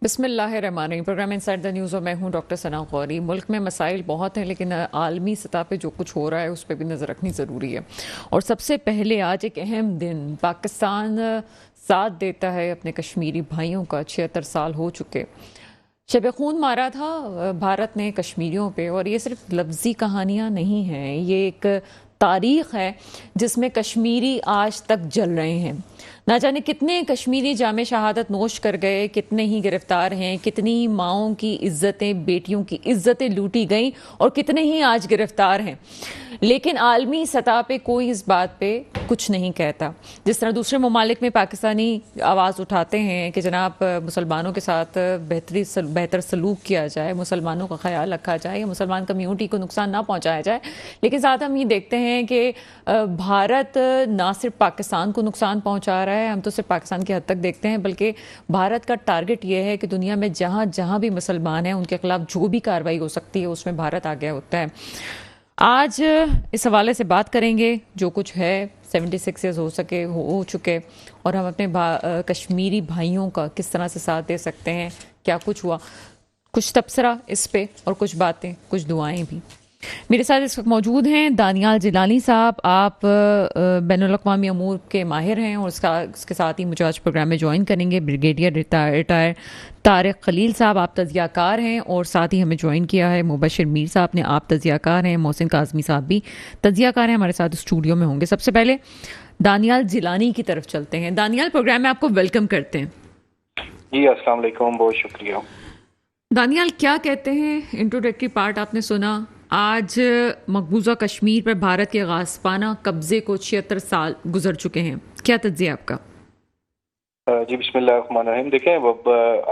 بسم اللہ الرحمن الرحیم۔ پروگرام انسائیڈ دا نیوز اور میں ہوں ڈاکٹر ثنا غوری۔ ملک میں مسائل بہت ہیں لیکن عالمی سطح پہ جو کچھ ہو رہا ہے اس پہ بھی نظر رکھنی ضروری ہے، اور سب سے پہلے آج ایک اہم دن پاکستان ساتھ دیتا ہے اپنے کشمیری بھائیوں کا۔ 76 سال ہو چکے، شب خون مارا تھا بھارت نے کشمیریوں پہ، اور یہ صرف لفظی کہانیاں نہیں ہیں، یہ ایک تاریخ ہے جس میں کشمیری آج تک جل رہے ہیں۔ نہ جانے کتنے کشمیری جام شہادت نوش کر گئے، کتنے ہی گرفتار ہیں، کتنی ماؤں کی عزتیں، بیٹیوں کی عزتیں لوٹی گئیں، اور کتنے ہی آج گرفتار ہیں، لیکن عالمی سطح پہ کوئی اس بات پہ کچھ نہیں کہتا۔ جس طرح دوسرے ممالک میں پاکستانی آواز اٹھاتے ہیں کہ جناب مسلمانوں کے ساتھ بہتر سلوک کیا جائے، مسلمانوں کا خیال رکھا جائے، یا مسلمان کمیونٹی کو نقصان نہ پہنچایا جائے، لیکن ساتھ ہم یہ دیکھتے ہیں کہ بھارت نہ صرف پاکستان کو نقصان پہنچا رہا ہے، ہم تو صرف پاکستان کی حد تک دیکھتے ہیں، بلکہ بھارت کا ٹارگٹ یہ ہے کہ دنیا میں جہاں جہاں بھی مسلمان ہیں ان کے خلاف جو بھی کارروائی ہو سکتی ہے اس میں بھارت آگے ہوتا ہے۔ آج اس حوالے سے بات کریں گے، جو کچھ ہے 76 ایئرز ہو چکے، اور ہم اپنے کشمیری بھائیوں کا کس طرح سے ساتھ دے سکتے ہیں، کیا کچھ ہوا، کچھ تبصرہ اس پہ اور کچھ باتیں، کچھ دعائیں بھی۔ میرے ساتھ اس وقت موجود ہیں دانیال جیلانی صاحب، آپ بین الاقوامی امور کے ماہر ہیں، اور اس کے ساتھ ہی مجھے آج پروگرام میں جوائن کریں گے بریگیڈیئر ریٹائر طارق خلیل صاحب، آپ تجزیہ کار ہیں، اور ساتھ ہی ہمیں جوائن کیا ہے مبشر میر صاحب نے، آپ تجزیہ کار ہیں، محسن کاظمی صاحب بھی تجزیہ کار ہیں، ہمارے ساتھ اسٹوڈیو میں ہوں گے۔ سب سے پہلے دانیال جیلانی کی طرف چلتے ہیں۔ دانیال، پروگرام میں آپ کو ویلکم کرتے ہیں۔ جی السلام علیکم، بہت شکریہ۔ دانیال، کیا کہتے ہیں؟ انٹروڈکٹری پارٹ آپ نے سنا، آج مقبوضہ کشمیر پر بھارت کے غاصبانہ قبضے کو 76 سال گزر چکے ہیں، کیا تجزیہ آپ کا؟ جی بسم اللہ الرحمن الرحیم۔ دیکھیں،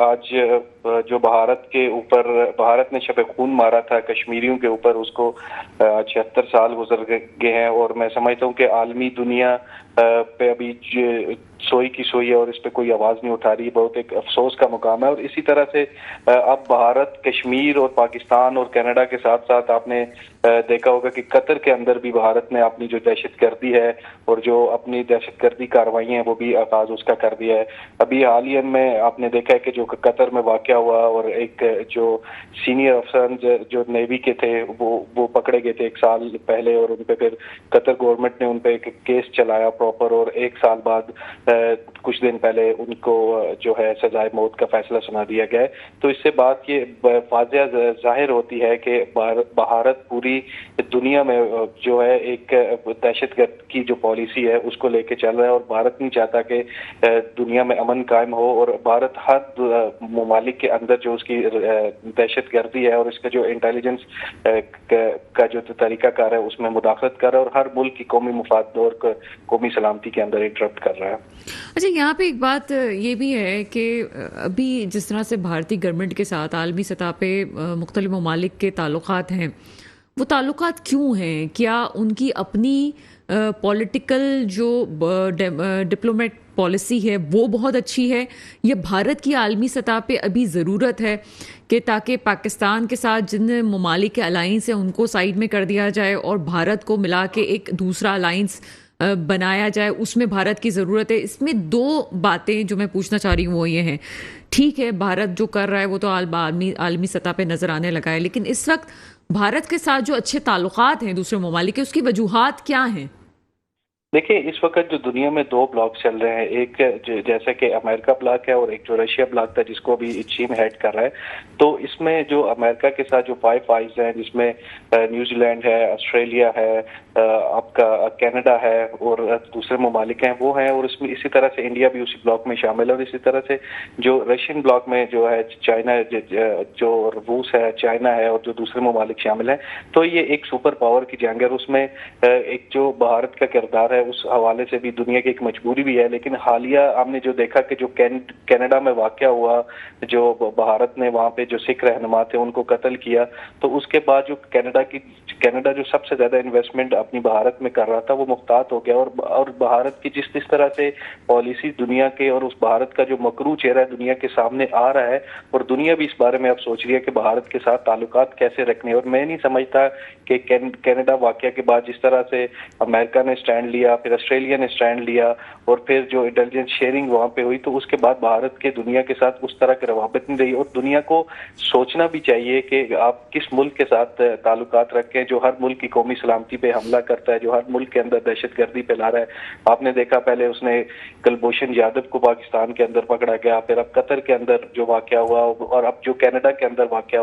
آج جو بھارت نے شب خون مارا تھا کشمیریوں کے اوپر، اس کو 76 سال گزر گئے ہیں، اور میں سمجھتا ہوں کہ عالمی دنیا پہ ابھی سوئی کی سوئی ہے اور اس پہ کوئی آواز نہیں اٹھا رہی۔ بہت ایک افسوس کا مقام ہے، اور اسی طرح سے اب بھارت کشمیر اور پاکستان اور کینیڈا کے ساتھ ساتھ آپ نے دیکھا ہوگا کہ قطر کے اندر بھی بھارت نے اپنی جو دہشت گردی ہے اور جو اپنی دہشت گردی کارروائیاں ہیں وہ بھی آغاز اس کا کر دیا ہے۔ ابھی حالیہ میں آپ نے دیکھا ہے کہ جو قطر میں واقع ہوا، اور ایک جو سینئر افسران جو نیوی کے تھے وہ پکڑے گئے تھے 1 سال پہلے، اور ان پہ پھر قطر گورنمنٹ نے ان پہ ایک کیس چلایا پراپر، اور 1 سال بعد کچھ دن پہلے ان کو جو ہے سزائے موت کا فیصلہ سنا دیا گیا ہے۔ تو اس سے بات یہ واضح ظاہر ہوتی ہے کہ بھارت پوری دنیا میں جو ہے ایک دہشت گرد کی جو پالیسی ہے اس کو لے کے چل رہا ہے، اور بھارت نہیں چاہتا کہ دنیا میں امن قائم ہو، اور بھارت ہر ممالک کے اندر جو اس کی دہشت گردی ہے اور اس کا جو انٹیلیجنس کا جو طریقہ کار ہے اس میں مداخلت کر رہا ہے، اور ہر ملک کی قومی مفاد اور قومی سلامتی کے اندر انٹرپٹ کر رہا ہے۔ اچھا، یہاں پہ ایک بات یہ بھی ہے کہ ابھی جس طرح سے بھارتی گورنمنٹ کے ساتھ عالمی سطح پہ مختلف ممالک کے تعلقات ہیں، وہ تعلقات کیوں ہیں؟ کیا ان کی اپنی پولیٹیکل جو ڈپلومیٹ پالیسی ہے وہ بہت اچھی ہے، یا بھارت کی عالمی سطح پہ ابھی ضرورت ہے کہ تاکہ پاکستان کے ساتھ جن ممالک کے الائنس ہیں ان کو سائیڈ میں کر دیا جائے اور بھارت کو ملا کے ایک دوسرا الائنس بنایا جائے، اس میں بھارت کی ضرورت ہے؟ اس میں 2 باتیں جو میں پوچھنا چاہ رہی ہوں وہ یہ ہیں، ٹھیک ہے بھارت جو کر رہا ہے وہ تو عالمی سطح پہ نظر آنے لگا ہے، لیکن اس وقت بھارت کے ساتھ جو اچھے تعلقات ہیں دوسرے ممالک کے، اس کی وجوہات کیا ہیں؟ دیکھیں، اس وقت جو دنیا میں 2 بلاک چل رہے ہیں، ایک جیسے کہ امریکہ بلاک ہے اور ایک جو رشیا بلاک تھا جس کو ابھی چین ہیڈ کر رہا ہے۔ تو اس میں جو امریکہ کے ساتھ جو 5 آئیز ہیں، جس میں نیوزی لینڈ ہے، آسٹریلیا ہے، آپ کا کینیڈا ہے اور دوسرے ممالک ہیں وہ ہیں، اور اس میں اسی طرح سے انڈیا بھی اسی بلاک میں شامل ہے، اور اسی طرح سے جو رشین بلاک میں جو ہے چائنا، جو روس ہے، چائنا ہے، اور جو دوسرے ممالک شامل ہیں۔ تو یہ ایک سپر پاور کی جنگ ہے، اور اس میں ایک جو بھارت کا کردار ہے اس حوالے سے بھی دنیا کی ایک مجبوری بھی ہے۔ لیکن حالیہ ہم نے جو دیکھا کہ جو کینیڈا میں واقع ہوا، جو بھارت نے وہاں پہ جو سکھ رہنما تھے ان کو قتل کیا، تو اس کے بعد جو کینیڈا جو سب سے زیادہ انویسٹمنٹ اپنی بھارت میں کر رہا تھا وہ محتاط ہو گیا، اور بھارت کی جس طرح سے پالیسی دنیا کے اور اس بھارت کا جو مکروہ چہرہ دنیا کے سامنے آ رہا ہے، اور دنیا بھی اس بارے میں اب سوچ رہی ہے کہ بھارت کے ساتھ تعلقات کیسے رکھنے، اور میں نہیں سمجھتا کہ کینیڈا واقعہ کے بعد جس طرح سے امریکہ نے سٹینڈ لیا لیا, پھر آسٹریلیا نے اسٹینڈ لیا, اور پھر جو انٹیلیجنس شیئرنگ وہاں پہ ہوئی, تو اس کے بعد بھارت کے دنیا کے ساتھ اس طرح کی روابط نہیں رہی. اور دنیا کو سوچنا بھی چاہیے کہ آپ کس ملک کے ساتھ تعلقات رکھیں جو ہر ملک کی قومی سلامتی پہ حملہ کرتا ہے, جو ہر ملک کے اندر دہشت گردی پھیلا رہا ہے. آپ نے دیکھا پہلے اس نے کلبھوشن یادو کو پاکستان کے اندر پکڑا گیا, پھر اب قطر کے اندر جو واقعہ ہوا, اور اب جو کینیڈا کے اندر واقعہ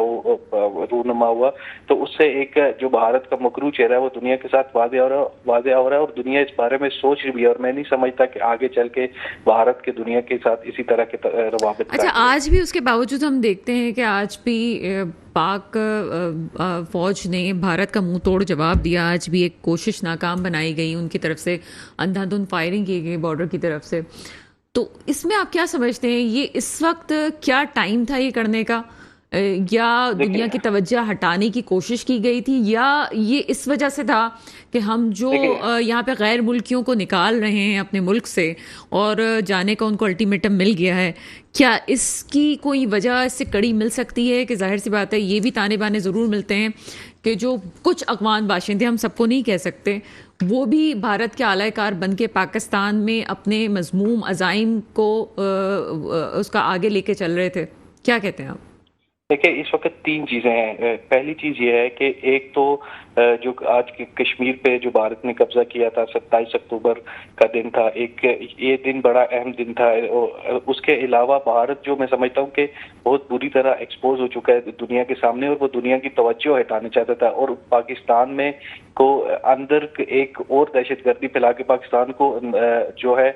رونما ہوا, تو اس سے ایک جو بھارت کا مکروہ چہرہ ہے وہ دنیا کے ساتھ واضح ہو رہا ہے, اور دنیا اس بارے میں سوچ رہی ہے. اور میں نہیں سمجھتا کہ آگے چل کے بھارت کے دنیا کے ساتھ اسی طرح کے روابط. اچھا, آج بھی اس کے باوجود ہم دیکھتے ہیں کہ آج بھی پاک فوج نے بھارت کا منہ توڑ جواب دیا. آج بھی ایک کوشش ناکام بنائی گئی ان کی طرف سے, اندھا دھند فائرنگ کی گئی بارڈر کی طرف سے. تو اس میں آپ کیا سمجھتے ہیں, یہ اس وقت کیا ٹائم تھا یہ کرنے کا, یا دنیا کی توجہ ہٹانے کی کوشش کی گئی تھی, یا یہ اس وجہ سے تھا کہ ہم جو یہاں پہ غیر ملکیوں کو نکال رہے ہیں اپنے ملک سے اور جانے کا ان کو الٹیمیٹم مل گیا ہے, کیا اس کی کوئی وجہ اس سے کڑی مل سکتی ہے؟ کہ ظاہر سی بات ہے یہ بھی تانے بانے ضرور ملتے ہیں کہ جو کچھ افغان باشندے, ہم سب کو نہیں کہہ سکتے, وہ بھی بھارت کے اعلی کار بن کے پاکستان میں اپنے مذموم عزائم کو اس کا آگے لے کے چل رہے تھے. کیا کہتے ہیں آپ؟ دیکھیں, اس وقت تین چیزیں ہیں. پہلی چیز یہ ہے کہ ایک تو جو آج کشمیر پہ جو بھارت نے قبضہ کیا تھا 27 اکتوبر کا دن تھا, ایک یہ دن بڑا اہم دن تھا. اس کے علاوہ بھارت جو میں سمجھتا ہوں کہ بہت بری طرح ایکسپوز ہو چکا ہے دنیا کے سامنے, اور وہ دنیا کی توجہ ہٹانا چاہتا تھا, اور پاکستان میں کو اندر ایک اور دہشت گردی پھیلا کے پاکستان کو جو ہے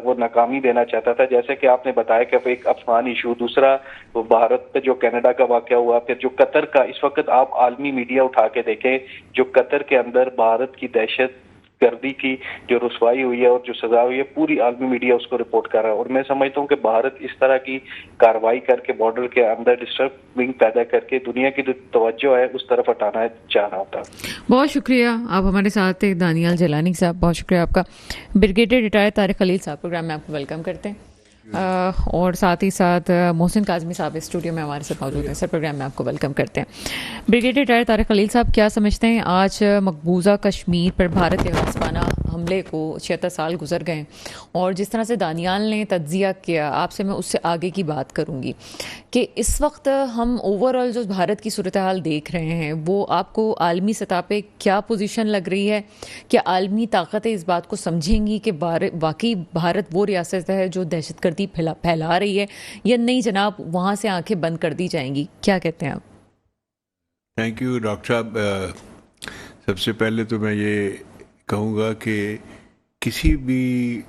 وہ ناکامی دینا چاہتا تھا. جیسے کہ آپ نے بتایا کہ ایک افغان ایشو, دوسرا بھارت پہ جو کینیڈا کا واقعہ ہوا, پھر جو قطر کا. اس وقت آپ عالمی میڈیا اٹھا کے دیکھیں, جو قطر کے اندر بھارت کی دہشت گردی کی جو رسوائی ہوئی ہے اور جو سزا ہوئی ہے, پوری عالمی میڈیا اس کو رپورٹ کر رہا ہے. اور میں سمجھتا ہوں کہ بھارت اس طرح کی کارروائی کر کے بارڈر کے اندر ڈسٹربنگ پیدا کر کے دنیا کی جو توجہ ہے اس طرف ہٹانا چاہ رہا ہوتا. بہت شکریہ, آپ ہمارے ساتھ تھے دانیال جیلانی صاحب, بہت شکریہ آپ کا. بریگیڈیئر ریٹائر طارق خلیل صاحب پروگرام میں آپ کو ویلکم کرتے ہیں, اور ساتھ ہی ساتھ محسن کاظمی صاحب اسٹوڈیو میں ہمارے ساتھ موجود ہیں. سر, پروگرام میں آپ کو ویلکم کرتے ہیں. بریگیڈیئر ریٹائر طارق خلیل صاحب, کیا سمجھتے ہیں آج مقبوضہ کشمیر پر بھارت کے غاصبانہ حملے کو 76 سال گزر گئے, اور جس طرح سے دانیال نے تجزیہ کیا, آپ سے میں اس سے آگے کی بات کروں گی کہ اس وقت ہم اوور آل جو بھارت کی صورتحال دیکھ رہے ہیں وہ آپ کو عالمی سطح پہ کیا پوزیشن لگ رہی ہے؟ کیا عالمی طاقتیں اس بات کو سمجھیں گی کہ واقعی بھارت وہ ریاست ہے جو دہشت گردی پھیلا رہی ہے, یا نہیں جناب وہاں سے آنکھیں بند کر دی جائیں گی؟ کیا کہتے ہیں آپ؟ تھینک یو ڈاکٹر صاحب. سب سے پہلے تو میں یہ کہوں گا کہ کسی بھی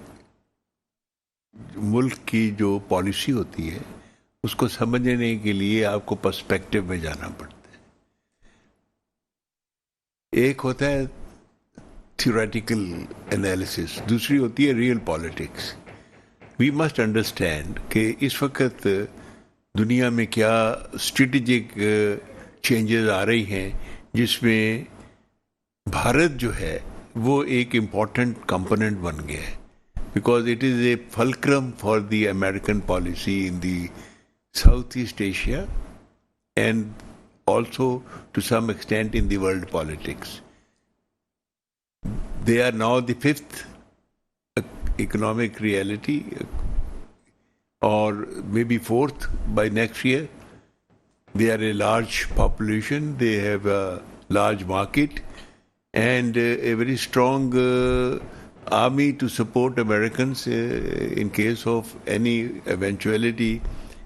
ملک کی جو پالیسی ہوتی ہے اس کو سمجھنے کے لیے آپ کو پرسپیکٹو میں جانا پڑتا ہے. ایک ہوتا ہے تھیوریٹیکل انالیسس, دوسری ہوتی ہے real politics. We must understand کہ اس وقت دنیا میں کیا اسٹریٹجک چینجز آ رہی ہیں, جس میں بھارت جو ہے وہ ایک امپورٹنٹ کمپوننٹ بن گیا ہے, because it is a fulcrum for the American policy in the South East Asia and also to some extent in the world politics. They are now the fifth economic reality, or maybe fourth by next year. They are a large population, they have a large market, and a very strong army to support Americans in case of any eventuality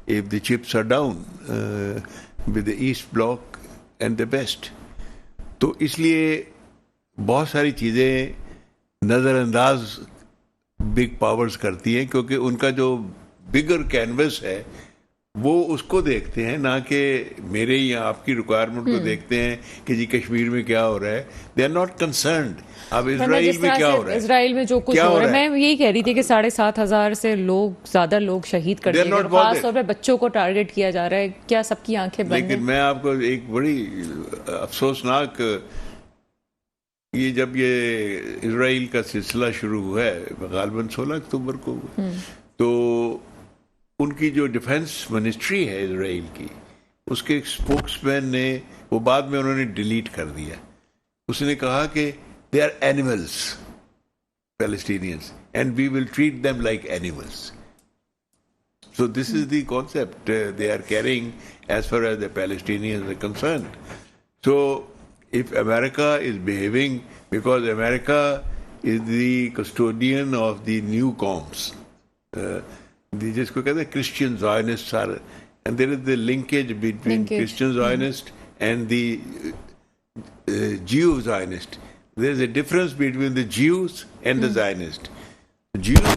if the chips are down with the East Bloc and the West. تو اس لیے بہت ساری چیزیں نظر انداز big powers کرتی ہیں, کیونکہ ان کا جو بگر کینوس ہے وہ اس کو دیکھتے ہیں, نہ کہ میرے یا آپ کی ریکوائرمنٹ کو دیکھتے ہیں کہ جی کشمیر میں کیا ہو رہا ہے. They are not concerned. اب اسرائیل میں کیا ہو رہا ہے, اسرائیل میں جو کچھ ہو رہا ہے, میں یہی کہہ رہی تھی کہ 7,500 سے زیادہ لوگ شہید کر دیے گئے, خاص طور پہ بچوں کو ٹارگیٹ کیا جا رہا ہے. کیا سب کی آنکھیں بند ہیں؟ لیکن میں آپ کو ایک بڑی افسوسناک, یہ جب یہ اسرائیل کا سلسلہ شروع ہوا ہے غالباً 16 اکتوبر کو, تو ان کی جو ڈیفنس منسٹری ہے اسرائیل کی, اس کے ایک اسپوکس مین نے, وہ بعد میں انہوں نے ڈیلیٹ کر دیا, اس نے کہا کہ they are animals. Palestinians, and we will treat them like animals. So this is the concept they are carrying as far as the Palestinians are concerned. So if America is behaving, because America is the custodian of the new comms, jisko kehte hain Christian Zionists are, and there is the linkage between Christian Zionist and the Jew Zionist. There is a difference between the Jews and the Zionists. Jews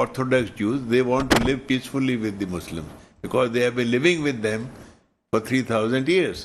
Orthodox Jews, they want to live peacefully with the Muslims because they have been living with them for 3,000 years.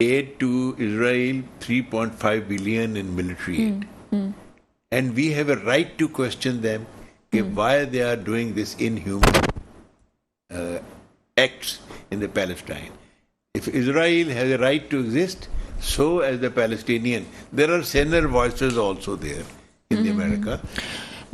aid to Israel, 3.5 billion in military aid. And we have a right to question them why they are doing this inhuman acts in the Palestine. If Israel has a right to exist, so as the Palestinian. There are saner voices also there in the America.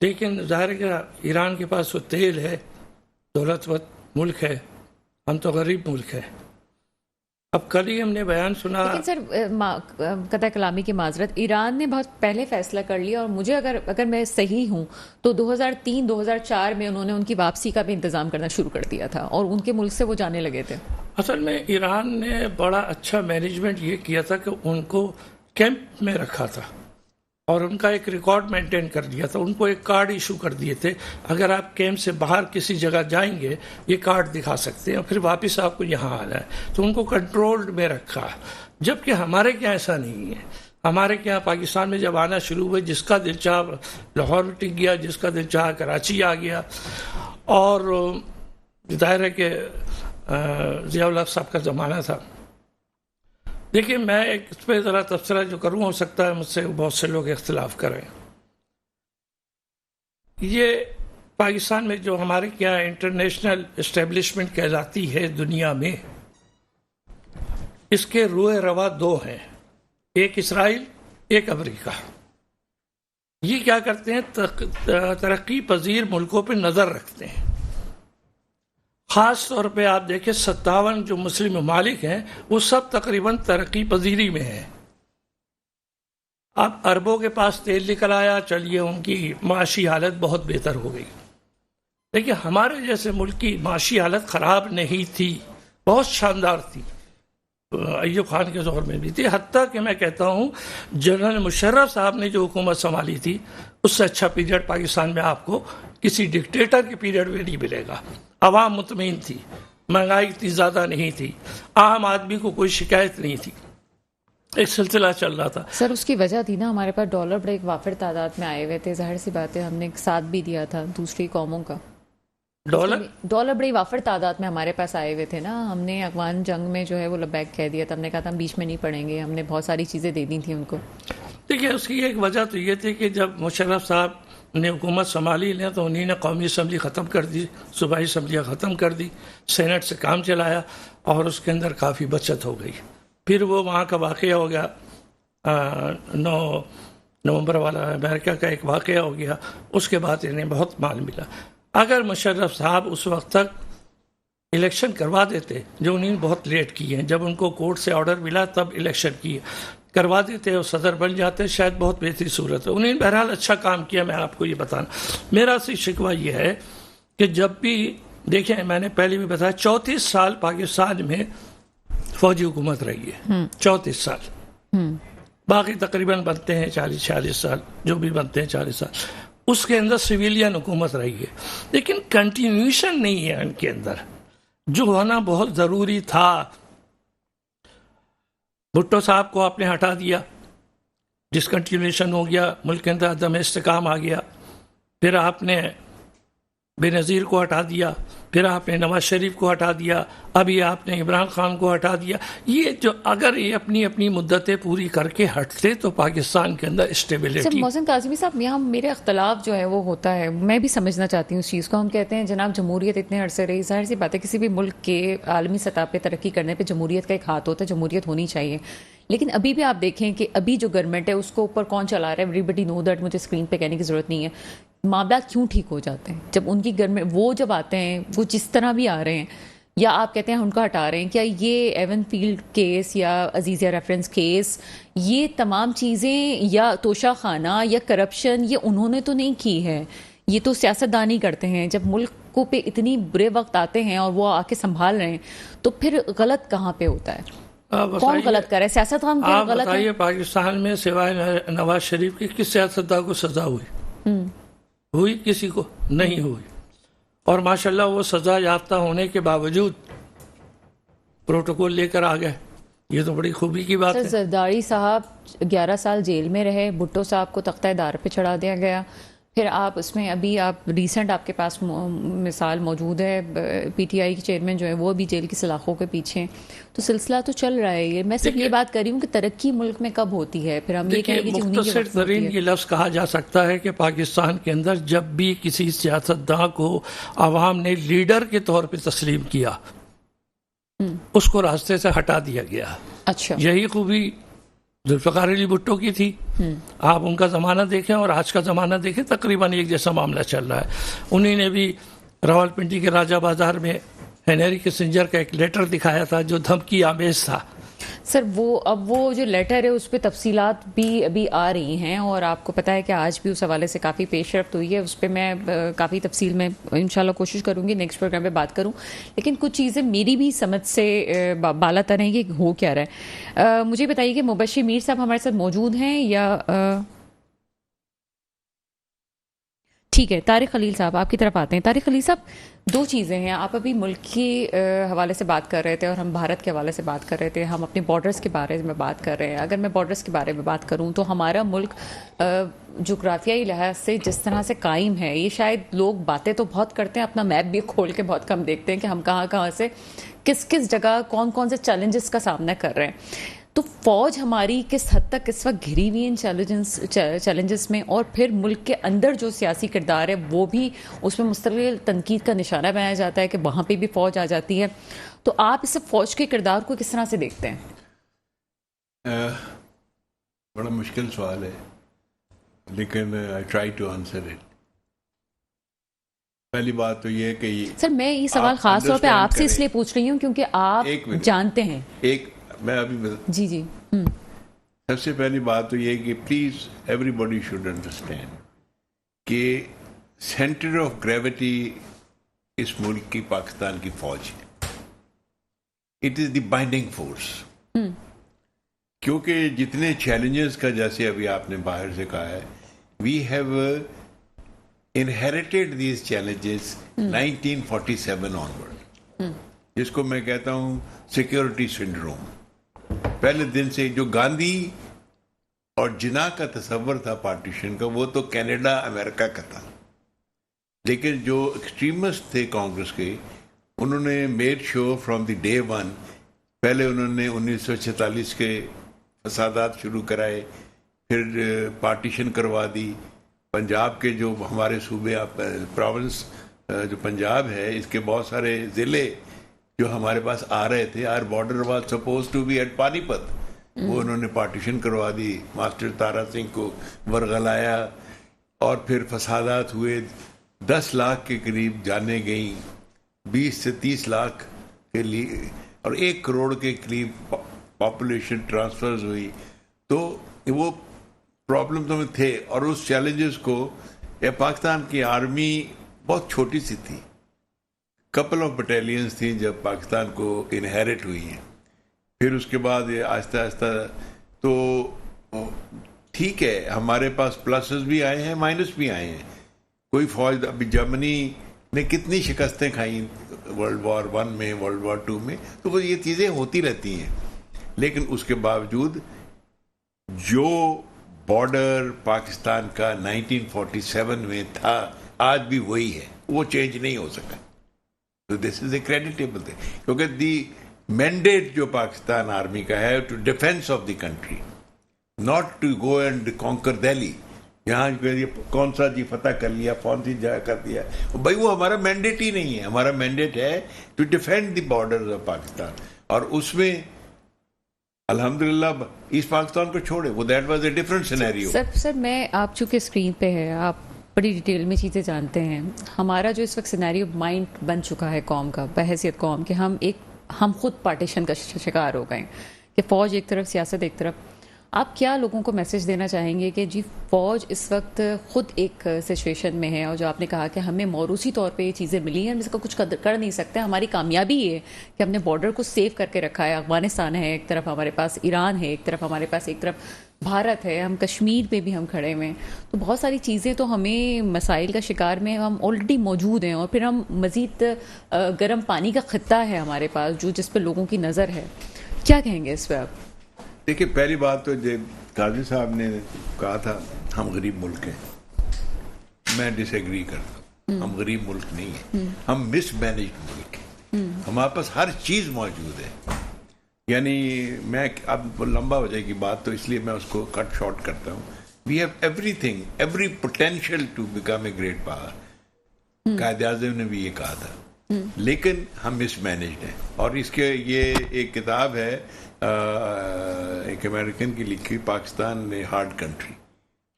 لیکن ظاہر ہے کہ ایران کے پاس وہ تیل ہے، دولت مند ملک ہے، ہم تو غریب ملک ہے. اب کل ہی ہم نے بیان سنا. لیکن سر قطع کلامی کی معذرت، ایران نے بہت پہلے فیصلہ کر لیا، اور مجھے اگر میں صحیح ہوں تو 2003-2004 میں انہوں نے ان کی واپسی کا بھی انتظام کرنا شروع کر دیا تھا، اور ان کے ملک سے وہ جانے لگے تھے. اصل میں ایران نے بڑا اچھا مینجمنٹ یہ کیا تھا کہ ان کو کیمپ میں رکھا تھا اور ان کا ایک ریکارڈ مینٹین کر دیا تھا. ان کو ایک کارڈ ایشو کر دیے تھے، اگر آپ کیمپ سے باہر کسی جگہ جائیں گے یہ کارڈ دکھا سکتے ہیں اور پھر واپس آپ کو یہاں آنا ہے. تو ان کو کنٹرولڈ میں رکھا، جبکہ ہمارے کیا ایسا نہیں ہے. ہمارے کیا پاکستان میں جب آنا شروع ہوئے، جس کا دل چاہ لاہور میں ٹک گیا، جس کا دل چاہ کراچی آ گیا. اور ظاہر ہے کہ ضیاء الحق صاحب کا زمانہ تھا. دیکھیے میں اس پہ ذرا تبصرہ جو کروں، ہو سکتا ہے مجھ سے بہت سے لوگ اختلاف کریں. یہ پاکستان میں جو ہمارے کیا انٹرنیشنل اسٹیبلشمنٹ کہلاتی ہے دنیا میں، اس کے روئے روا دو ہیں، ایک اسرائیل، ایک امریکہ. یہ کیا کرتے ہیں؟ ترقی پذیر ملکوں پہ نظر رکھتے ہیں. خاص طور پہ آپ دیکھیں 57 جو مسلم ممالک ہیں وہ سب تقریباً ترقی پذیری میں ہیں. اب عربوں کے پاس تیل نکل آیا، چلیے ان کی معاشی حالت بہت بہتر ہو گئی. لیکن ہمارے جیسے ملک کی معاشی حالت خراب نہیں تھی، بہت شاندار تھی. ایوب خان کے دور میں بھی تھی. حتیٰ کہ میں کہتا ہوں جنرل مشرف صاحب نے جو حکومت سنبھالی تھی اس سے اچھا پیریڈ پاکستان میں آپ کو کسی ڈکٹیٹر کے پیریڈ میں نہیں ملے گا. عوام مطمئن تھی، مہنگائی اتنی زیادہ نہیں تھی، عام آدمی کو کوئی شکایت نہیں تھی، ایک سلسلہ چل رہا تھا. سر اس کی وجہ تھی نا، ہمارے پاس ڈالر بڑے ایک وافر تعداد میں آئے ہوئے تھے. ظاہر سی بات ہے ہم نے ساتھ بھی دیا تھا دوسری قوموں کا. ڈالر بڑی وافر تعداد میں ہمارے پاس آئے ہوئے تھے نا. ہم نے افغان جنگ میں جو ہے وہ لبیک کہہ دیا تھا. ہم نے کہا تھا ہم بیچ میں نہیں پڑیں گے. ہم نے بہت ساری چیزیں دے دی تھیں ان کو. دیکھیے اس کی ایک وجہ تو یہ تھی کہ جب مشرف صاحب نے حکومت سنبھالی لیں تو انہیں نے قومی اسمبلی ختم کر دی، صوبائی اسمبلیاں ختم کر دی، سینٹ سے کام چلایا اور اس کے اندر کافی بچت ہو گئی. پھر وہ وہاں کا واقعہ ہو گیا 9 نومبر والا امریکہ کا ایک واقعہ ہو گیا. اس کے بعد انہیں بہت مال ملا. اگر مشرف صاحب اس وقت تک الیکشن کروا دیتے، جو انہیں بہت لیٹ کی ہیں، جب ان کو کورٹ سے آرڈر ملا تب الیکشن کیے، کروا دیتے اور صدر بن جاتے، شاید بہت بہتری صورت ہے. انہیں بہرحال اچھا کام کیا. میں آپ کو یہ بتانا، میرا سی شکوہ یہ ہے کہ جب بھی دیکھیں، میں نے پہلے بھی بتایا 34 سال پاکستان میں فوجی حکومت رہی ہے. 34 سال. باقی تقریباً بنتے ہیں 40-46 سال، جو بھی بنتے ہیں 40 سال. اس کے اندر سویلین حکومت رہی ہے، لیکن کنٹینیوشن نہیں ہے ان کے اندر، جو ہونا بہت ضروری تھا. بھٹو صاحب کو آپ نے ہٹا دیا، ڈسکنٹینیوشن ہو گیا، ملک کے اندر عدم استحکام آ گیا. پھر آپ نے بے نظیر کو ہٹا دیا، پھر آپ نے نواز شریف کو ہٹا دیا، ابھی آپ نے عمران خان کو ہٹا دیا. یہ جو اگر یہ اپنی اپنی مدتیں پوری کر کے ہٹتے تو پاکستان کے اندر اسٹیبلٹی. محسن کاظمی صاحب، یہاں میرے اختلاف جو ہے وہ ہوتا ہے، میں بھی سمجھنا چاہتی ہوں اس چیز کو. ہم کہتے ہیں جناب جمہوریت اتنے عرصے رہی. ظاہر سی بات ہے کسی بھی ملک کے عالمی سطح پہ ترقی کرنے پہ جمہوریت کا ایک ہاتھ ہوتا ہے، جمہوریت ہونی چاہیے. لیکن ابھی بھی آپ دیکھیں کہ ابھی جو گورنمنٹ ہے اس کو اوپر کون چلا رہا ہے. ایوریبڈی نو دیٹ، مجھے اسکرین پہ کہنے کی ضرورت نہیں ہے. معاملات کیوں ٹھیک ہو جاتے ہیں جب ان کی گورنمنٹ، وہ جب آتے ہیں وہ جس طرح بھی آ رہے ہیں، یا آپ کہتے ہیں ان کو ہٹا رہے ہیں. کیا یہ ایون فیلڈ کیس یا عزیزیہ ریفرنس کیس، یہ تمام چیزیں یا توشہ خانہ یا کرپشن، یہ انہوں نے تو نہیں کی ہے، یہ تو سیاستدانی کرتے ہیں. جب ملک کو پہ اتنی برے وقت آتے ہیں اور وہ آ کے سنبھال رہے ہیں، تو پھر غلط کہاں پہ ہوتا ہے؟ کون غلط کر رہے ہیں؟ سیاست ہم غلط ہے؟ بتائیے پاکستان میں سوائے نواز شریف کی کس سیاستدان کو سزا ہوئی؟ کسی کو نہیں ہوئی. اور ماشاءاللہ وہ سزا یافتہ ہونے کے باوجود پروٹوکول لے کر آ گئے. یہ تو بڑی خوبی کی بات ہے. زرداری صاحب 11 سال جیل میں رہے، بھٹو صاحب کو تختہ دار پہ چڑھا دیا گیا. پھر آپ اس میں ابھی آپ ریسنٹ آپ کے پاس مثال موجود ہے، پی ٹی آئی کے چیئرمین جو ہے وہ بھی جیل کی سلاخوں کے پیچھے ہیں. تو سلسلہ تو چل رہا ہے. یہ میں صرف یہ بات کر رہی ہوں کہ ترقی ملک میں کب ہوتی ہے. پھر ہم یہ کہیں گے کہ مختصر ترین یہ لفظ کہا جا سکتا ہے کہ پاکستان کے اندر جب بھی کسی سیاستداں کو عوام نے لیڈر کے طور پہ تسلیم کیا، اس کو راستے سے ہٹا دیا گیا. اچھا، یہی خوبی ذوالفقار علی بھٹو کی تھی. آپ ان کا زمانہ دیکھیں اور آج کا زمانہ دیکھیں تقریباً ایک جیسا معاملہ چل رہا ہے. انہیں نے بھی راولپنڈی کے راجہ بازار میں ہنری کسنجر کا ایک لیٹر دکھایا تھا جو دھمکی آمیز تھا. سر اب وہ جو لیٹر ہے اس پہ تفصیلات بھی ابھی آ رہی ہیں اور آپ کو پتہ ہے کہ آج بھی اس حوالے سے کافی پیش رفت ہوئی ہے. اس پہ میں کافی تفصیل میں انشاءاللہ کوشش کروں گی نیکسٹ پروگرام پہ بات کروں. لیکن کچھ چیزیں میری بھی سمجھ سے بالا تر ہیں کہ ہو کیا رہا ہے. مجھے بتائیے کہ مبشر میر صاحب ہمارے ساتھ موجود ہیں یا ٹھیک ہے. طارق خلیل صاحب آپ کی طرف آتے ہیں. طارق خلیل صاحب دو چیزیں ہیں. آپ ابھی ملک کے حوالے سے بات کر رہے تھے اور ہم بھارت کے حوالے سے بات کر رہے تھے. ہم اپنے بارڈرز کے بارے میں بات کر رہے ہیں. اگر میں بارڈرز کے بارے میں بات کروں تو ہمارا ملک جغرافیائی لحاظ سے جس طرح سے قائم ہے, یہ شاید لوگ باتیں تو بہت کرتے ہیں, اپنا میپ بھی کھول کے بہت کم دیکھتے ہیں کہ ہم کہاں کہاں سے کس جگہ کون کون سے چیلنجز کا سامنا کر رہے ہیں. تو فوج ہماری کس حد تک اس وقت گھری ہوئی ان چیلنجز میں, اور پھر ملک کے اندر جو سیاسی کردار ہے وہ بھی اس میں مستقل تنقید کا نشانہ بنایا جاتا ہے کہ وہاں پہ بھی فوج آ جاتی ہے. تو آپ اس فوج کے کردار کو کس طرح سے دیکھتے ہیں؟ بڑا مشکل سوال ہے لیکن I try to answer it. پہلی بات تو یہ کہ سر میں یہ سوال خاص طور پہ آپ سے اس لیے پوچھ رہی ہوں کیونکہ آپ جانتے ہیں. میں ابھی جی سب سے پہلی بات تو یہ کہ please every body should understand کہ سینٹر آف گریوٹی اس ملک کی پاکستان کی فوج ہے. It is the binding force. کیونکہ جتنے چیلنجز کا جیسے ابھی آپ نے باہر سے کہا ہے, we have inherited these challenges 1947 onward, جس کو میں کہتا ہوں سیکورٹی سنڈروم. پہلے دن سے جو گاندھی اور جناح کا تصور تھا پارٹیشن کا, وہ تو کینیڈا امریکہ کا تھا. لیکن جو ایکسٹریمسٹ تھے کانگریس کے, انہوں نے made show from the day one, پہلے انہوں نے 1946 کے فسادات شروع کرائے, پھر پارٹیشن کروا دی. پنجاب کے جو ہمارے صوبے پروونس جو پنجاب ہے, اس کے بہت سارے ضلع جو ہمارے پاس آ رہے تھے, our border was suppose to be at Panipat, وہ انہوں نے پارٹیشن کروا دی. ماسٹر تارا سنگھ کو ورغلایا اور پھر فسادات ہوئے. 10 لاکھ کے قریب جانیں گئیں, 20 سے 30 لاکھ کے لیے اور 1 کروڑ کے قریب پاپولیشن ٹرانسفرز ہوئی. تو وہ پرابلم تو میں تھے, اور اس چیلنجز کو پاکستان کی آرمی بہت چھوٹی سی تھی, کپل آف بٹالینز تھیں جب پاکستان کو انہیریٹ ہوئی ہیں. پھر اس کے بعد یہ آہستہ آہستہ تو ٹھیک ہے, ہمارے پاس پلسز بھی آئے ہیں, مائنس بھی آئے ہیں. کوئی فوج ابھی جرمنی نے کتنی شکستیں کھائیں ورلڈ وار 1 میں, ورلڈ وار 2 میں, تو وہ یہ چیزیں ہوتی رہتی ہیں. لیکن اس کے باوجود جو بارڈر پاکستان کا 1947 میں تھا آج بھی وہی ہے, وہ چینج نہیں ہو سکا. تو دس از اے کریڈیٹیبل تھنگ, کیونکہ دی مینڈیٹ جو پاکستان آرمی کا ہے to defence of the country, not to go and conquer Delhi. یہاں کون سا جی فتح کر لیا, کون سی جگہ کر دیا, بھائی وہ ہمارا مینڈیٹ ہی نہیں ہے. ہمارا مینڈیٹ ہے to defend the borders of Pakistan, اور اس میں الحمدللہ ایسٹ پاکستان کو چھوڑے, وہ that was a different scenario. Sir میں آپ چونکہ اسکرین پہ ہے, آپ بڑی ڈیٹیل میں چیزیں جانتے ہیں. ہمارا جو اس وقت سینیریو مائنڈ بن چکا ہے قوم کا بحیثیت قوم کہ ہم خود پارٹیشن کا شکار ہو گئے کہ فوج ایک طرف, سیاست ایک طرف. آپ کیا لوگوں کو میسج دینا چاہیں گے کہ جی فوج اس وقت خود ایک سچویشن میں ہے, اور جو آپ نے کہا کہ ہمیں موروثی طور پہ یہ چیزیں ملی ہیں, ہم اس کا کچھ کر نہیں سکتے. ہماری کامیابی یہ ہے کہ ہم نے بارڈر کو سیو کر کے رکھا ہے. افغانستان ہے ایک طرف, ہمارے پاس ایران ہے ایک طرف, ہمارے پاس ایک طرف بھارت ہے, ہم کشمیر پہ بھی ہم کھڑے ہوئے ہیں. تو بہت ساری چیزیں تو ہمیں مسائل کا شکار میں ہم آلریڈی موجود ہیں, اور پھر ہم مزید گرم پانی کا خطہ ہے ہمارے پاس جو جس پہ لوگوں کی نظر ہے. کیا کہیں گے اس پہ آپ؟ دیکھیے, پہلی بات تو قاضی صاحب نے کہا تھا ہم غریب ملک ہیں, میں ڈس ایگری کرتا ہوں. ہم غریب ملک نہیں ہیں, ہم مس مینجڈ ملک ہیں. ہمارے پاس ہر چیز موجود ہے. یعنی میں اب لمبا ہو جائے گی بات, تو اس لیے میں اس کو کٹ شارٹ کرتا ہوں. We have everything, every potential to become a great power. Quaid-e-Azam نے بھی یہ کہا تھا, لیکن ہم مس مینجڈ ہیں. اور اس کے یہ ایک کتاب ہے ایک امریکن کی لکھی پاکستان نے ہارڈ کنٹری,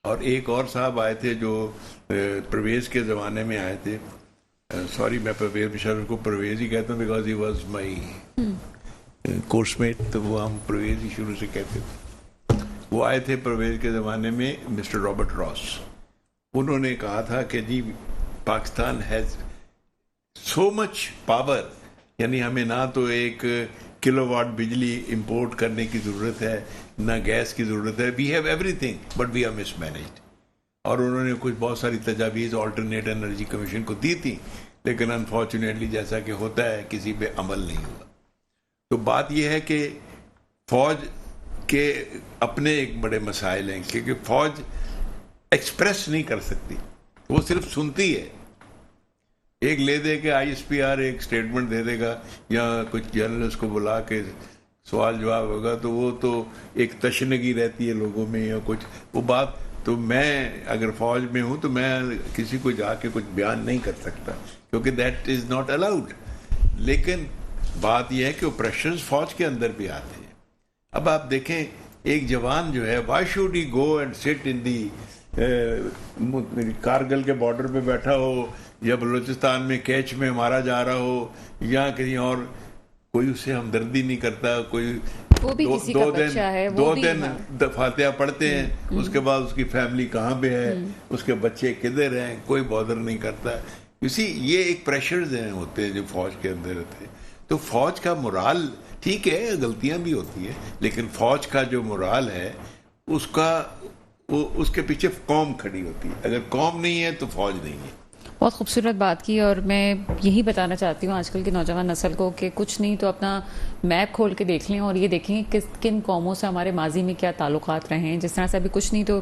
اور ایک اور صاحب آئے تھے جو پرویز کے زمانے میں آئے تھے, سوری میں پرویز بشار کو پرویز ہی کہتا ہوں because he was my course mate, تو وہ ہم پرویز ہی شروع سے کہتے تھے. وہ آئے تھے پرویز کے زمانے میں, مسٹر رابرٹ راس. انہوں نے کہا تھا کہ جی Pakistan has so much power, یعنی ہمیں نہ تو ایک کلو واٹ بجلی امپورٹ کرنے کی ضرورت ہے, نہ گیس کی ضرورت ہے, we have everything but we are mismanaged. اور انہوں نے کچھ بہت ساری تجاویز آلٹرنیٹ انرجی کمیشن کو دی تھی, لیکن انفارچونیٹلی جیسا کہ ہوتا ہے کسی پہ عمل نہیں ہوا. تو بات یہ ہے کہ فوج کے اپنے ایک بڑے مسائل ہیں, کیونکہ فوج ایکسپریس نہیں کر سکتی, وہ صرف سنتی ہے. ایک لے دے کہ آئی ایس پی آر ایک اسٹیٹمنٹ دے دے گا یا کچھ جرنلسٹ کو بلا کے سوال جواب ہوگا, تو وہ تو ایک تشنگی رہتی ہے لوگوں میں یا کچھ وہ بات. تو میں اگر فوج میں ہوں تو میں کسی کو جا کے کچھ بیان نہیں کر سکتا, کیونکہ دیٹ از ناٹ الاؤڈ. لیکن بات یہ ہے کہ اوپریشنز فوج کے اندر بھی آتے ہیں. اب آپ دیکھیں ایک جوان جو ہے, why should he go and سٹ ان دی کارگل کے بارڈر پہ بیٹھا ہو, یا بلوچستان میں کیچ میں مارا جا رہا ہو, یا کہیں اور, کوئی اس سے ہمدردی نہیں کرتا. کوئی دو دن فاتحہ پڑھتے ہیں, اس کے بعد اس کی فیملی کہاں پہ ہے, اس کے بچے کدھر ہیں, کوئی بادر نہیں کرتا. یہ ایک پریشرز ہیں ہوتے ہیں جو فوج کے اندر رہتے ہیں. تو فوج کا morale ٹھیک ہے, غلطیاں بھی ہوتی ہیں, لیکن فوج کا جو morale ہے اس کے پیچھے قوم کھڑی ہوتی ہے. اگر قوم نہیں ہے تو فوج نہیں ہے. بہت خوبصورت بات کی, اور میں یہی بتانا چاہتی ہوں آج کل کی نوجوان نسل کو کہ کچھ نہیں تو اپنا میپ کھول کے دیکھ لیں اور یہ دیکھیں کہ کن قوموں سے ہمارے ماضی میں کیا تعلقات رہے ہیں. جس طرح سے ابھی کچھ نہیں تو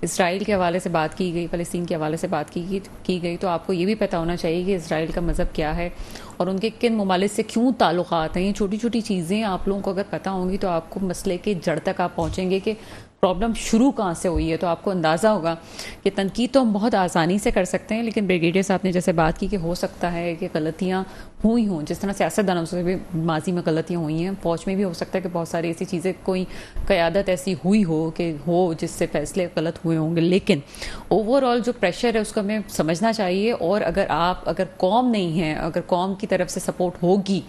اسرائیل کے حوالے سے بات کی گئی, فلسطین کے حوالے سے بات کی گئی, تو آپ کو یہ بھی پتہ ہونا چاہیے کہ اسرائیل کا مذہب کیا ہے اور ان کے کن ممالک سے کیوں تعلقات ہیں. یہ چھوٹی چھوٹی چیزیں آپ لوگوں کو اگر پتہ ہوں گی تو آپ کو مسئلے کے جڑ تک آپ پہنچیں گے کہ پرابلم شروع کہاں سے ہوئی ہے. تو آپ کو اندازہ ہوگا کہ تنقید تو ہم بہت آسانی سے کر سکتے ہیں, لیکن بریگیڈیئر صاحب نے جیسے بات کی کہ ہو سکتا ہے کہ غلطیاں ہوئی ہوں, جس طرح سیاستدانوں سے بھی ماضی میں غلطیاں ہوئی ہیں, فوج میں بھی ہو سکتا ہے کہ بہت ساری ایسی چیزیں, کوئی قیادت ایسی ہوئی ہو کہ جس سے فیصلے غلط ہوئے ہوں گے. لیکن اوور آل جو پریشر ہے اس کو ہمیں سمجھنا چاہیے, اور اگر قوم نہیں ہے, اگر قوم کی طرف سے سپورٹ ہوگی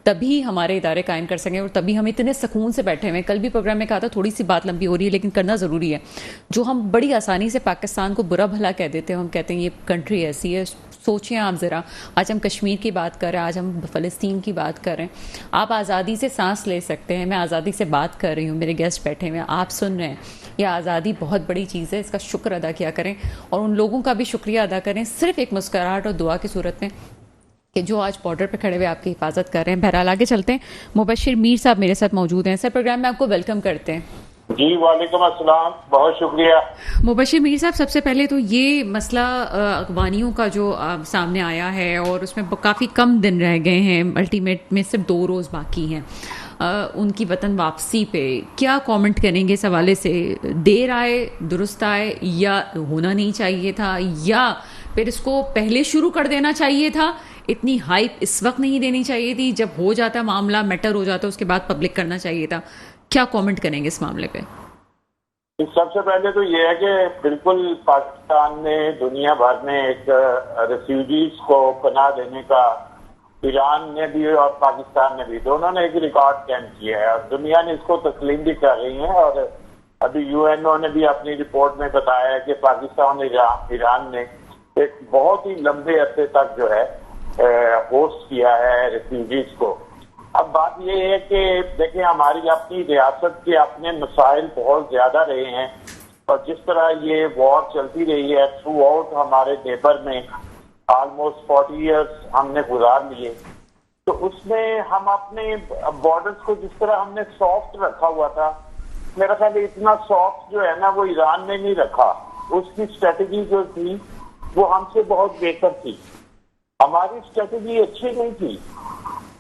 تبھی ہمارے ادارے قائم کر سکیں, اور تبھی ہم اتنے سکون سے بیٹھے ہوئے. کل بھی پروگرام میں کہا تھا تھوڑی سی بات لمبی ہو رہی ہے لیکن کرنا ضروری ہے. جو ہم بڑی آسانی سے پاکستان کو برا بھلا کہہ دیتے ہیں, ہم کہتے ہیں یہ کنٹری ایسی ہے. سوچیں آپ ذرا, آج ہم کشمیر کی بات کر رہے ہیں, آج ہم فلسطین کی بات کر رہے ہیں. آپ آزادی سے سانس لے سکتے ہیں, میں آزادی سے بات کر رہی ہوں, میرے گیسٹ بیٹھے ہوئے ہیں, آپ سن رہے ہیں. یہ آزادی بہت بڑی چیز ہے, اس کا شکر ادا کیا کریں, اور ان لوگوں کا بھی شکریہ ادا کریں صرف ایک مسکراہٹ اور دعا کی صورت میں کہ جو آج بارڈر پہ کھڑے ہوئے آپ کی حفاظت کر رہے ہیں. بہرحال آگے چلتے ہیں. مبشر میر صاحب میرے ساتھ موجود ہیں. سر پروگرام میں آپ کو ویلکم کرتے ہیں. جی وعلیکم السلام, بہت شکریہ. مبشر میر صاحب, سب سے پہلے تو یہ مسئلہ افغانیوں کا جو سامنے آیا ہے اور اس میں کافی کم دن رہ گئے ہیں, الٹیمیٹ میں صرف 2 روز باقی ہیں ان کی وطن واپسی پہ, کیا کامنٹ کریں گے اس حوالے سے؟ دیر آئے, درست آئے, یا ہونا نہیں چاہیے تھا, یا پھر اس کو پہلے شروع کر دینا چاہیے تھا؟ اتنی ہائپ اس وقت نہیں دینی چاہیے تھی, جب ہو جاتا معاملہ میٹر ہو جاتا اس کے بعد پبلک کرنا چاہیے تھا. کیا کامنٹ کریں گے اس معاملے پہ؟ سب سے پہلے تو یہ ہے کہ بالکل پاکستان نے دنیا بھر میں ایک ریفیوجیز کو پناہ دینے کا, ایران نے بھی اور پاکستان نے بھی, دونوں نے ایک ریکارڈ قائم کیا ہے, اور دنیا نے اس کو تسلیم بھی کر رہی ہے. اور ابھی UN نے بھی اپنی رپورٹ میں بتایا ہے کہ پاکستان اور ایران نے ایک بہت ہی لمبے عرصے تک جو ہے ہوسٹ کیا ہے ریفیوجیز کو. اب بات یہ ہے کہ دیکھیں ہماری اپنی ریاست کے اپنے مسائل بہت زیادہ رہے ہیں, اور جس طرح یہ وار چلتی رہی ہے تھرو آؤٹ ہمارے نیبر میں آلموسٹ 40 ایئرس ہم نے گزار لیے, تو اس میں ہم اپنے بارڈرز کو جس طرح ہم نے سافٹ رکھا ہوا تھا, میرا خیال ہے اتنا سافٹ جو ہے نا وہ ایران نے نہیں رکھا. اس کی اسٹریٹجی جو تھی وہ ہم سے بہت بہتر تھی. ہماری اسٹریٹجی اچھی نہیں تھی,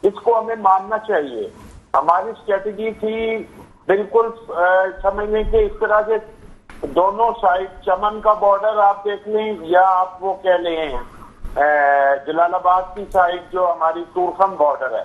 اس کو ہمیں ماننا چاہیے. ہماری اسٹریٹجی تھی بالکل سمجھ لیں کہ اس طرح سے دونوں سائڈ, چمن کا بارڈر آپ دیکھ لیں یا آپ وہ کہہ لیں جلال آباد کی سائڈ جو ہماری تورخم بارڈر ہے,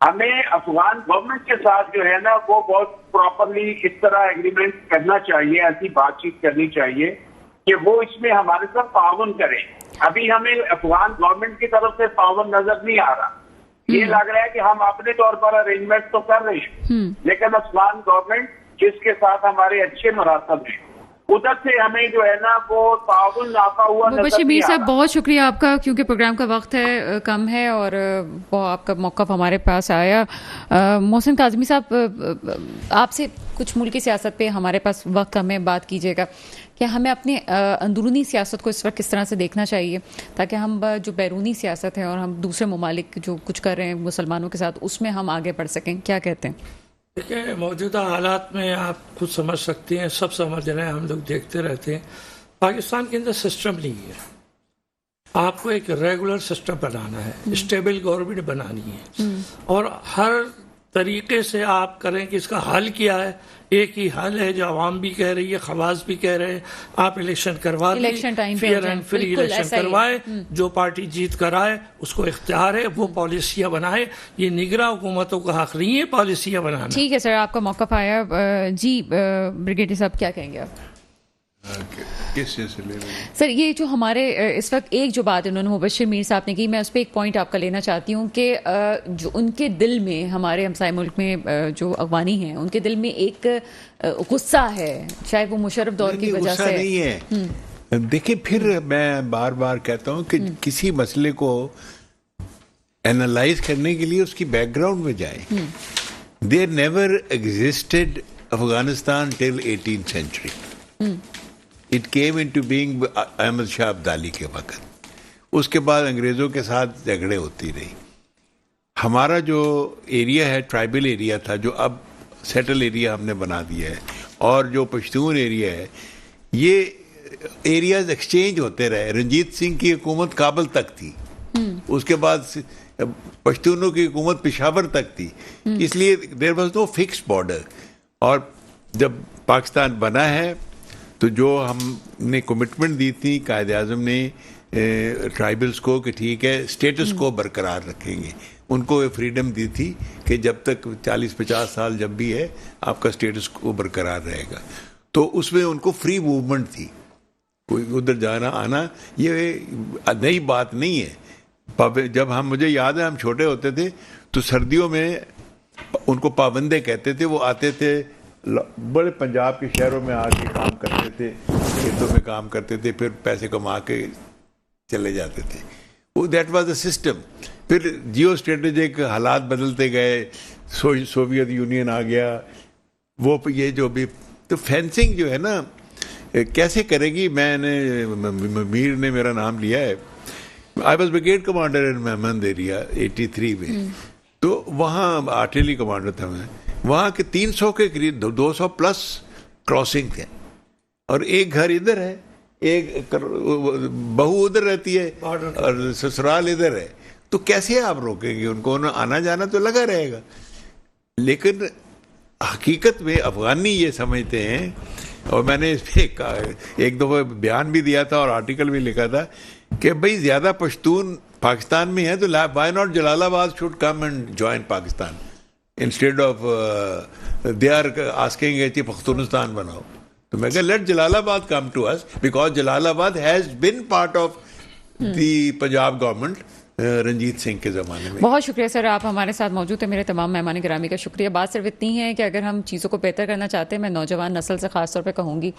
ہمیں افغان گورنمنٹ کے ساتھ جو ہے نا وہ بہت پراپرلی اس طرح ایگریمنٹ کرنا چاہیے، ایسی بات چیت کرنی چاہیے کہ وہ اس میں ہمارے ساتھ تعاون کریں. ابھی ہمیں افغان گورنمنٹ کی طرف سے تعاون نظر نہیں آ رہا. یہ لگ رہا ہے کہ ہم اپنے طور پر ارینجمنٹ تو کر رہے ہیں، لیکن افغان گورنمنٹ جس کے ساتھ ہمارے اچھے مراسم ہیں ادھر سے ہمیں جو ہے نا وہ تعاون آتا ہوا نظر مبشر نہیں میر آ صاحب رہا. بہت شکریہ آپ کا، کیونکہ پروگرام کا وقت ہے کم ہے اور وہ آپ کا موقف ہمارے پاس آیا. محسن کاظمی صاحب، آپ سے کچھ ملکی سیاست پہ ہمارے پاس وقت کم ہے، بات کیجیے گا کہ ہمیں اپنے اندرونی سیاست کو اس وقت کس طرح سے دیکھنا چاہیے تاکہ ہم جو بیرونی سیاست ہے اور ہم دوسرے ممالک جو کچھ کر رہے ہیں مسلمانوں کے ساتھ اس میں ہم آگے بڑھ سکیں. کیا کہتے ہیں؟ دیکھیں، موجودہ حالات میں آپ خود سمجھ سکتے ہیں، سب سمجھ رہے ہیں، ہم لوگ دیکھتے رہتے ہیں. پاکستان کے اندر سسٹم نہیں ہے. آپ کو ایک ریگولر سسٹم بنانا ہے، اسٹیبل گورنمنٹ بنانی ہے، اور ہر طریقے سے آپ کریں کہ اس کا حل کیا ہے. ایک ہی حل ہے جو عوام بھی کہہ رہی ہے، خواص بھی کہہ رہے ہیں، آپ الیکشن کروا دیں، فیئر اینڈ فری الیکشن کروائے، جو پارٹی جیت کر آئے اس کو اختیار ہے وہ پالیسیاں بنائے. یہ نگراں حکومتوں کا حق نہیں ہے پالیسیاں بنانا. ٹھیک ہے سر، آپ کا موقف آیا. جی بریگیڈیئر صاحب کیا کہیں گے آپ؟ کس سلسلے میں؟ سر یہ جو ہمارے اس وقت ایک جو بات انہوں نے مبشر میر صاحب نے کی، میں اس پہ ایک پوائنٹ آپ کا لینا چاہتی ہوں کہ جو ان کے دل میں، ہمارے ہمسائے ملک میں جو افغانی ہیں ان کے دل میں ایک غصہ ہے، شاید وہ مشرف دور کی وجہ سے نہیں ہے. دیکھیں، پھر میں بار بار کہتا ہوں کہ کسی مسئلے کو اینالائز کرنے کے لیے اس کی بیک گراؤنڈ میں جائیں. There never existed Afghanistan till 18th century. It came into being Ahmad Shah Abdali کے وقت. اس کے بعد انگریزوں کے ساتھ جھگڑے ہوتی رہی. ہمارا جو ایریا ہے ٹرائبل ایریا تھا، جو اب سیٹل ایریا ہم نے بنا دیا ہے، اور جو پشتون ایریا ہے، یہ ایریاز ایکسچینج ہوتے رہے. رنجیت سنگھ کی حکومت کابل تک تھی، اس کے بعد پشتونوں کی حکومت پشاور تک تھی. اس لیے there was no fix border. اور جب پاکستان بنا ہے تو جو ہم نے کمٹمنٹ دی تھی قائد اعظم نے ٹرائبلز کو کہ ٹھیک ہے اسٹیٹس کو برقرار رکھیں گے، ان کو فریڈم دی تھی کہ جب تک 40-50 سال جب بھی ہے آپ کا اسٹیٹس کو برقرار رہے گا. تو اس میں ان کو فری موومنٹ تھی، کوئی ادھر جانا آنا یہ نئی بات نہیں ہے. جب مجھے یاد ہے ہم چھوٹے ہوتے تھے تو سردیوں میں ان کو پابندے کہتے تھے. وہ آتے تھے بڑے پنجاب کے شہروں میں آ کے کام کرتے تھے، کھیتوں میں کام کرتے تھے، پھر پیسے کما کے چلے جاتے تھے. That was a system. پھر جیو اسٹریٹجک حالات بدلتے گئے، سوویت یونین آ گیا. وہ یہ جو بھی تو فینسنگ جو ہے نا کیسے کرے گی. میں نے میر نے میرا نام لیا ہے. I was brigade commander in Mohmand area 83 میں. تو وہاں آرٹلری کمانڈر تھا میں. وہاں کے 300 کے قریب 200+ کراسنگ تھے، اور ایک گھر ادھر ہے، ایک بہو ادھر رہتی ہے اور سسرال ادھر ہے. تو کیسے آپ روکیں گے ان کو؟ آنا جانا تو لگا رہے گا. لیکن حقیقت میں افغانی یہ سمجھتے ہیں، اور میں نے اس پہ ایک دفعہ بیان بھی دیا تھا اور آرٹیکل بھی لکھا تھا کہ بھئی زیادہ پشتون پاکستان میں ہے تو Y not Jalalabad should come and join Pakistan instead of they are asking کہ پختونستان بناؤ. تو میں کہا لیٹ جلال آباد کم ٹو اس بیکاز جلال آباد has been part of the Punjab government Ranjit Singh کے زمانے میں. بہت شکریہ سر، آپ ہمارے ساتھ موجود ہیں. میرے تمام مہمان گرامی کا شکریہ. بات صرف اتنی ہے کہ اگر ہم چیزوں کو بہتر کرنا چاہتے ہیں، میں نوجوان نسل سے خاص طور پہ کہوں گی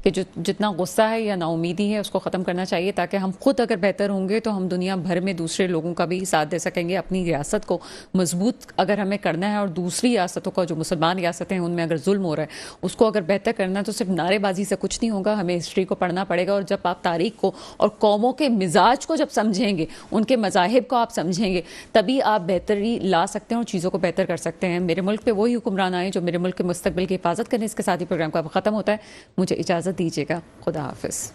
کہ جو جتنا غصہ ہے یا نا امیدی ہے اس کو ختم کرنا چاہیے، تاکہ ہم خود اگر بہتر ہوں گے تو ہم دنیا بھر میں دوسرے لوگوں کا بھی ساتھ دے سکیں گے. اپنی ریاست کو مضبوط اگر ہمیں کرنا ہے، اور دوسری ریاستوں کا جو مسلمان ریاستیں ہیں ان میں اگر ظلم ہو رہا ہے اس کو اگر بہتر کرنا ہے تو صرف نعرے بازی سے کچھ نہیں ہوگا. ہمیں ہسٹری کو پڑھنا پڑے گا، اور جب آپ تاریخ کو اور قوموں کے مزاج کو جب سمجھیں گے، ان کے مذاہب کو آپ سمجھیں گے، تبھی آپ بہتری لا سکتے ہیں اور چیزوں کو بہتر کر سکتے ہیں. میرے ملک پہ وہی حکمران آئے جو میرے ملک کے مستقبل کی حفاظت کریں. اس کے ساتھ ہی پروگرام کا ختم ہوتا ہے. مجھے اجازت دیجیے گا. خدا حافظ.